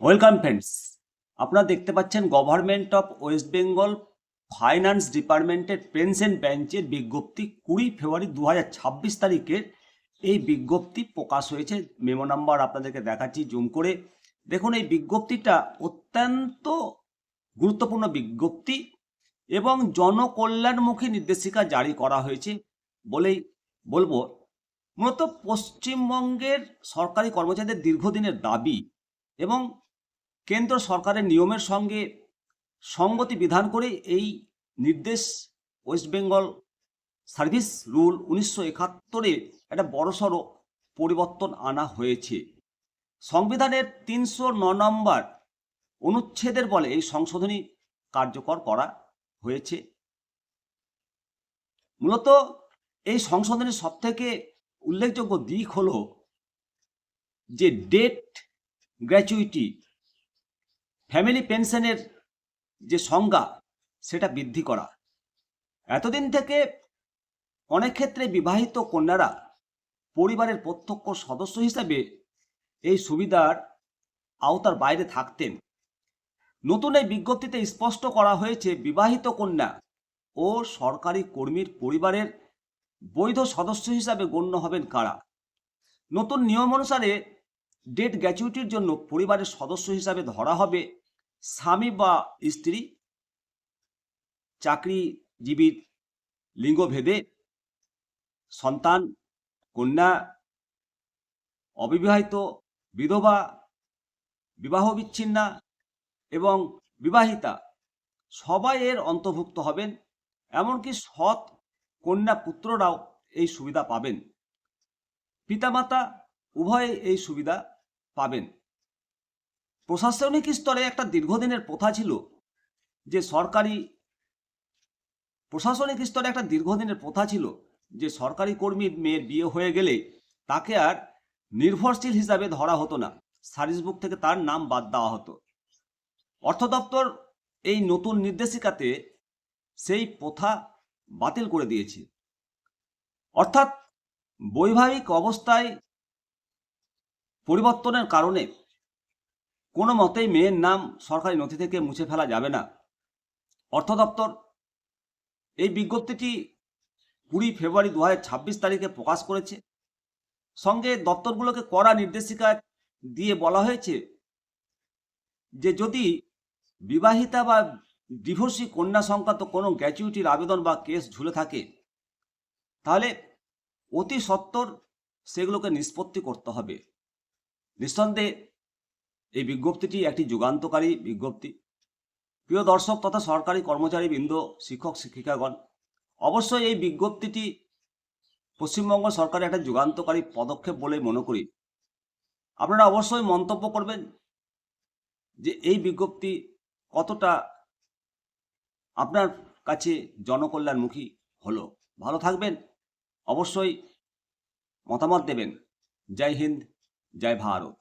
Welcome friends, আপনারা দেখতে পাচ্ছেন government of West Bengal finance ডিপার্টমেন্টের পেনশন ব্যাঞ্চের বিজ্ঞপ্তি 20 ফেব্রুয়ারি 2026 তারিখের এই বিজ্ঞপ্তি প্রকাশ হয়েছে। মেমো নাম্বার আপনাদেরকে দেখাচ্ছি জুম করে দেখুন। এই বিজ্ঞপ্তিটা অত্যন্ত গুরুত্বপূর্ণ বিজ্ঞপ্তি এবং জনকল্যাণমুখী নির্দেশিকা জারি করা হয়েছে বলেই বলবো। মূলত পশ্চিমবঙ্গের সরকারি কর্মচারীদের দীর্ঘদিনের দাবি এবং কেন্দ্র সরকারের নিয়মের সঙ্গে সঙ্গতি বিধান করে এই নির্দেশ ওয়েস্ট বেঙ্গল সার্ভিস রুল 1971-এ একটা বড়সড় পরিবর্তন আনা হয়েছে। সংবিধানের 309 নম্বর অনুচ্ছেদের বলে এই সংশোধনী কার্যকর করা হয়েছে। মূলত এই সংশোধনের সবথেকে উল্লেখযোগ্য দিক হলো যে ডেট গ্র্যাচুইটি ফ্যামিলি পেনশনের যে সংজ্ঞা সেটা বৃদ্ধি করা। এতদিন থেকে অনেক ক্ষেত্রে বিবাহিত কন্যারা পরিবারের প্রত্যক্ষ সদস্য হিসাবে এই সুবিধার আওতার বাইরে থাকতেন। নতুন এই বিজ্ঞপ্তিতে স্পষ্ট করা হয়েছে বিবাহিত কন্যা ও সরকারি কর্মীর পরিবারের বৈধ সদস্য হিসাবে গণ্য হবেন কারা। নতুন নিয়ম অনুসারে ডেট গ্র্যাচুইটির জন্য পরিবারের সদস্য হিসাবে ধরা হবে স্বামী বা স্ত্রী, চাকরিজীবীর লিঙ্গভেদে, সন্তান, কন্যা, অবিবাহিত, বিধবা, বিবাহ বিচ্ছিন্না এবং বিবাহিতা সবাই এর অন্তর্ভুক্ত হবেন। এমনকি সৎ কন্যা পুত্ররাও এই সুবিধা পাবেন। পিতামাতা উভয়ে এই সুবিধা পাবেন। প্রশাসনিক স্তরে একটা দীর্ঘদিনের প্রথা ছিল যে সরকারি কর্মীর মেয়ের বিয়ে হয়ে গেলে তাকে আর নির্ভরশীল হিসাবে ধরা হতো না, সার্ভিস বুক থেকে তার নাম বাদ দেওয়া হতো। অর্থ দপ্তর এই নতুন নির্দেশিকাতে সেই প্রথা বাতিল করে দিয়েছে। অর্থাৎ বৈবাহিক অবস্থায় পরিবর্তনের কারণে কোনো মতেই মেয়ের নাম সরকারি নথি থেকে মুছে ফেলা যাবে না। অর্থ দপ্তর এই বিজ্ঞপ্তিটি 20 ফেব্রুয়ারি 2026 তারিখে প্রকাশ করেছে। সঙ্গে দপ্তরগুলোকে কড়া নির্দেশিকা দিয়ে বলা হয়েছে যে যদি বিবাহিতা বা ডিভোর্সি কন্যা সংক্রান্ত কোনো গ্র্যাচুইটির আবেদন বা কেস ঝুলে থাকে তাহলে অতি সত্বর সেগুলোকে নিষ্পত্তি করতে হবে। নিঃসন্দেহে এই বিজ্ঞপ্তিটি একটি যুগান্তকারী বিজ্ঞপ্তি। প্রিয় দর্শক তথা সরকারি কর্মচারীবৃন্দ, শিক্ষক শিক্ষিকাগণ, অবশ্যই এই বিজ্ঞপ্তিটি পশ্চিমবঙ্গ সরকারের একটা যুগান্তকারী পদক্ষেপ বলে মনে করি। আপনারা অবশ্যই মন্তব্য করবেন যে এই বিজ্ঞপ্তি কতটা আপনার কাছে জনকল্যাণমুখী হলো। ভালো থাকবেন, অবশ্যই মতামত দেবেন। জয় হিন্দ, জয় ভারত।